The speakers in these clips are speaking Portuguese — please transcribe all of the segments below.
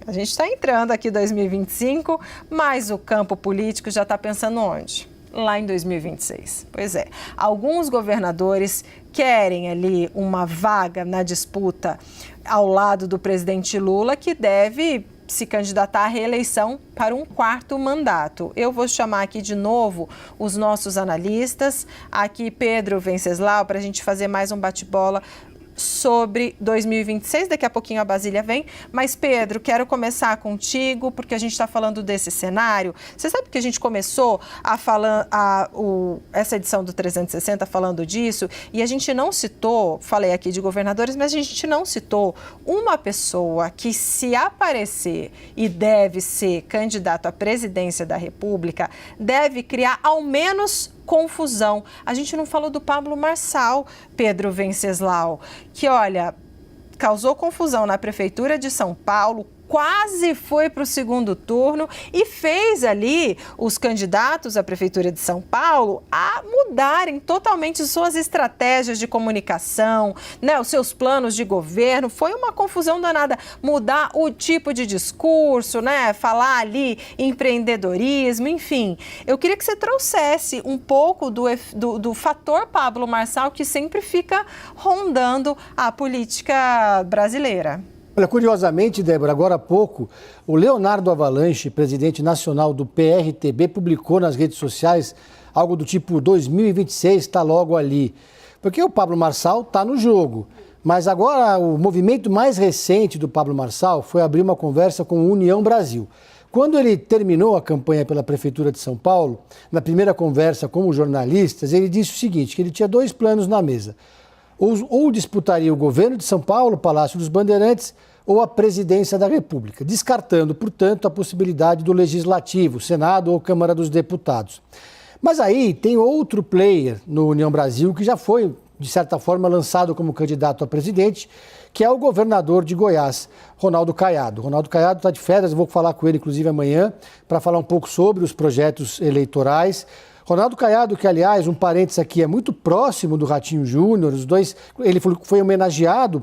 A gente está entrando aqui em 2025, mas o campo político já está pensando onde? Lá em 2026. Pois é, alguns governadores querem ali uma vaga na disputa ao lado do presidente Lula, que deve se candidatar à reeleição para um 4º mandato. Eu vou chamar aqui de novo os nossos analistas, aqui Pedro Venceslau, para a gente fazer mais um bate-bola sobre 2026, daqui a pouquinho a Basília vem, mas Pedro, quero começar contigo, porque a gente está falando desse cenário. Você sabe que a gente começou a falar essa edição do 360 falando disso, e a gente não citou, falei aqui de governadores, mas a gente não citou uma pessoa que, se aparecer e deve ser candidato à presidência da República, deve criar ao menos confusão. A gente não falou do Pablo Marçal, Pedro Venceslau, que, olha, causou confusão na Prefeitura de São Paulo, quase foi para o 2º turno e fez ali os candidatos à Prefeitura de São Paulo a mudarem totalmente suas estratégias de comunicação, né, os seus planos de governo. Foi uma confusão danada, mudar o tipo de discurso, né, falar ali empreendedorismo, enfim. Eu queria que você trouxesse um pouco do fator Pablo Marçal, que sempre fica rondando a política brasileira. Olha, curiosamente, Débora, agora há pouco, o Leonardo Avalanche, presidente nacional do PRTB, publicou nas redes sociais algo do tipo 2026 está logo ali. Porque o Pablo Marçal está no jogo. Mas agora o movimento mais recente do Pablo Marçal foi abrir uma conversa com o União Brasil. Quando ele terminou a campanha pela Prefeitura de São Paulo, na primeira conversa com os jornalistas, ele disse o seguinte, que ele tinha 2 planos na mesa. Ou disputaria o governo de São Paulo, Palácio dos Bandeirantes, ou a presidência da República, descartando, portanto, a possibilidade do Legislativo, Senado ou Câmara dos Deputados. Mas aí tem outro player no União Brasil que já foi, de certa forma, lançado como candidato a presidente, que é o governador de Goiás, Ronaldo Caiado. Ronaldo Caiado está de férias, eu vou falar com ele, inclusive, amanhã, para falar um pouco sobre os projetos eleitorais. Ronaldo Caiado, que, aliás, um parênteses aqui, é muito próximo do Ratinho Júnior, os dois, ele foi homenageado,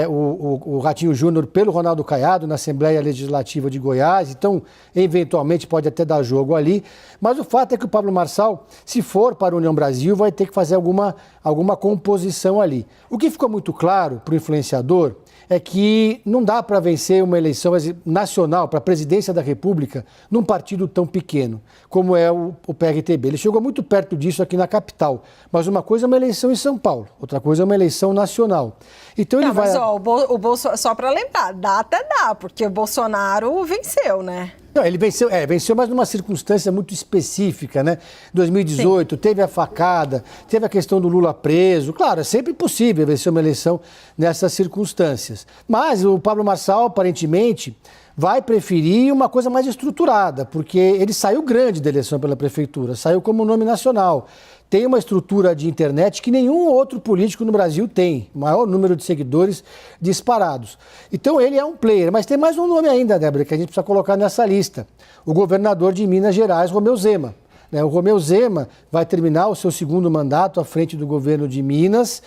o Ratinho Júnior, pelo Ronaldo Caiado na Assembleia Legislativa de Goiás, então, eventualmente, pode até dar jogo ali, mas o fato é que o Pablo Marçal, se for para a União Brasil, vai ter que fazer alguma composição ali. O que ficou muito claro para o influenciador é que não dá para vencer uma eleição nacional para a presidência da República num partido tão pequeno como é o PRTB. Ele chegou muito perto disso aqui na capital, mas uma coisa é uma eleição em São Paulo, outra coisa é uma eleição nacional. Então ele vai... Mas só para lembrar, dá até dá, porque o Bolsonaro venceu, né? Não, ele venceu, mas numa circunstância muito específica, né? 2018, sim, teve a facada, teve a questão do Lula preso. Claro, é sempre possível vencer uma eleição nessas circunstâncias. Mas o Pablo Marçal, aparentemente, vai preferir uma coisa mais estruturada, porque ele saiu grande da eleição pela prefeitura, saiu como nome nacional. Tem uma estrutura de internet que nenhum outro político no Brasil tem, maior número de seguidores disparados. Então ele é um player, mas tem mais um nome ainda, Débora, que a gente precisa colocar nessa lista. O governador de Minas Gerais, Romeu Zema. O Romeu Zema vai terminar o seu 2º mandato à frente do governo de Minas.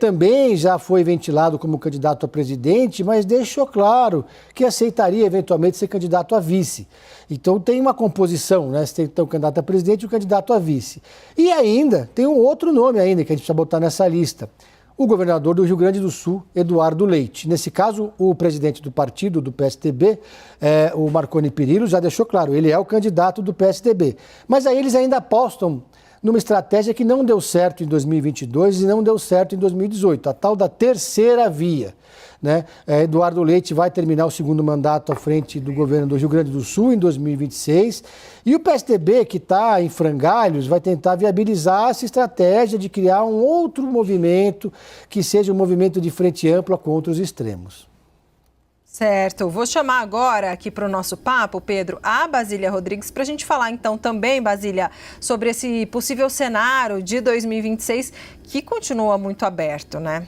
Também já foi ventilado como candidato a presidente, mas deixou claro que aceitaria eventualmente ser candidato a vice. Então tem uma composição, né? Você tem o candidato a presidente e o candidato a vice. E ainda, tem um outro nome ainda que a gente precisa botar nessa lista. O governador do Rio Grande do Sul, Eduardo Leite. Nesse caso, o presidente do partido, do PSDB, o Marconi Perillo, já deixou claro, ele é o candidato do PSDB. Mas aí eles ainda apostam numa estratégia que não deu certo em 2022 e não deu certo em 2018, a tal da terceira via. Né? Eduardo Leite vai terminar o 2º mandato à frente do governo do Rio Grande do Sul em 2026 e o PSDB, que está em frangalhos, vai tentar viabilizar essa estratégia de criar um outro movimento que seja um movimento de frente ampla contra os extremos. Certo. Vou chamar agora aqui para o nosso papo, Pedro, a Basília Rodrigues, para a gente falar então também, Basília, sobre esse possível cenário de 2026 que continua muito aberto, né?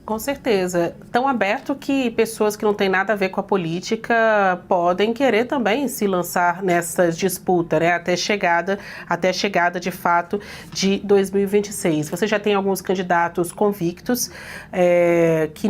Com certeza. Tão aberto que pessoas que não têm nada a ver com a política podem querer também se lançar nessa disputa, né? Até chegada de fato de 2026. Você já tem alguns candidatos convictos que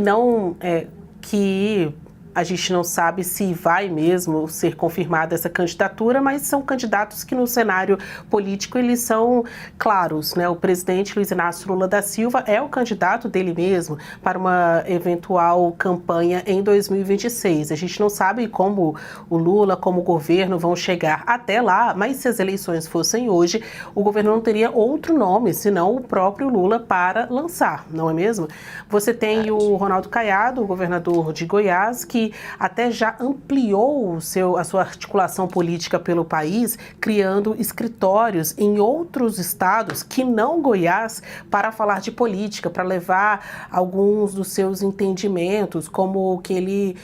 A gente não sabe se vai mesmo ser confirmada essa candidatura, mas são candidatos que no cenário político eles são claros, né? O presidente Luiz Inácio Lula da Silva é o candidato dele mesmo para uma eventual campanha em 2026. A gente não sabe como o Lula, como o governo vão chegar até lá, mas se as eleições fossem hoje, o governo não teria outro nome, senão o próprio Lula para lançar, não é mesmo? Você tem o Ronaldo Caiado, o governador de Goiás, que até já ampliou a sua articulação política pelo país, criando escritórios em outros estados que não Goiás, para falar de política, para levar alguns dos seus entendimentos, como o que ele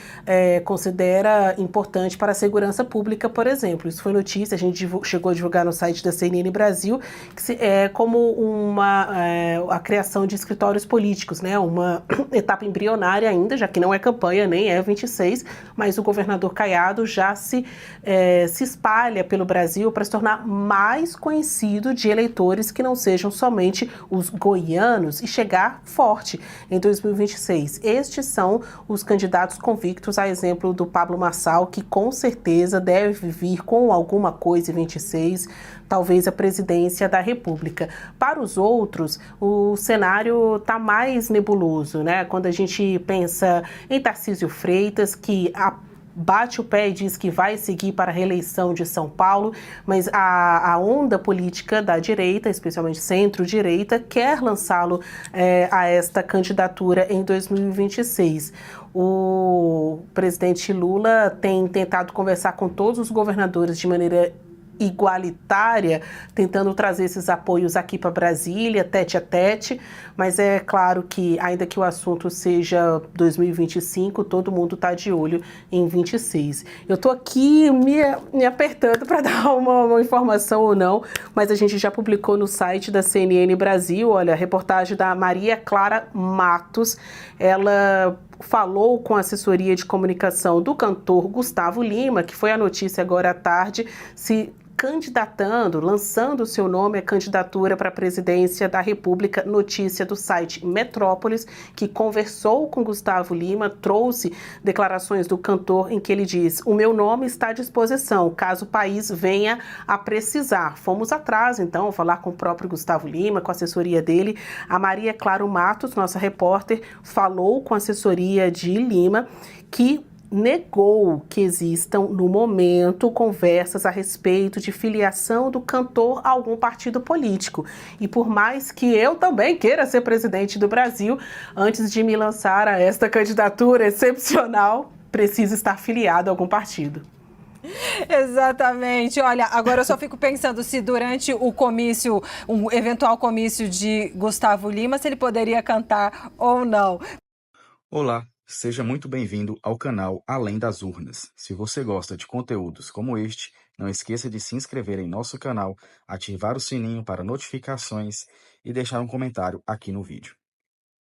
considera importante para a segurança pública, por exemplo. Isso foi notícia, a gente chegou a divulgar no site da CNN Brasil, que é como a criação de escritórios políticos, né? Uma etapa embrionária ainda, já que não é campanha, nem é 26, mas o governador Caiado já se espalha pelo Brasil para se tornar mais conhecido de eleitores que não sejam somente os goianos e chegar forte em 2026. Estes são os candidatos convictos, a exemplo do Pablo Marçal, que com certeza deve vir com alguma coisa em 26, talvez a presidência da República. Para os outros, o cenário está mais nebuloso, né? Quando a gente pensa em Tarcísio Freitas, que bate o pé e diz que vai seguir para a reeleição de São Paulo, mas a onda política da direita, especialmente centro-direita, quer lançá-lo a esta candidatura em 2026. O presidente Lula tem tentado conversar com todos os governadores de maneira igualitária, tentando trazer esses apoios aqui para Brasília, tete a tete, mas é claro que, ainda que o assunto seja 2025, todo mundo está de olho em 26. Eu estou aqui me apertando para dar uma informação ou não, mas a gente já publicou no site da CNN Brasil, olha, a reportagem da Maria Clara Matos, ela falou com a assessoria de comunicação do cantor Gustavo Lima, que foi a notícia agora à tarde, se candidatando, lançando o seu nome à candidatura para a presidência da República. Notícia do site Metrópolis, que conversou com Gustavo Lima, trouxe declarações do cantor em que ele diz: o meu nome está à disposição, caso o país venha a precisar. Fomos atrás, então, falar com o próprio Gustavo Lima, com a assessoria dele. A Maria Clara Matos, nossa repórter, falou com a assessoria de Lima, que negou que existam, no momento, conversas a respeito de filiação do cantor a algum partido político. E por mais que eu também queira ser presidente do Brasil, antes de me lançar a esta candidatura excepcional, preciso estar filiado a algum partido. Exatamente. Olha, agora eu só fico pensando se durante o comício, um eventual comício de Gustavo Lima, se ele poderia cantar ou não. Olá, seja muito bem-vindo ao canal Além das Urnas. Se você gosta de conteúdos como este, não esqueça de se inscrever em nosso canal, ativar o sininho para notificações e deixar um comentário aqui no vídeo.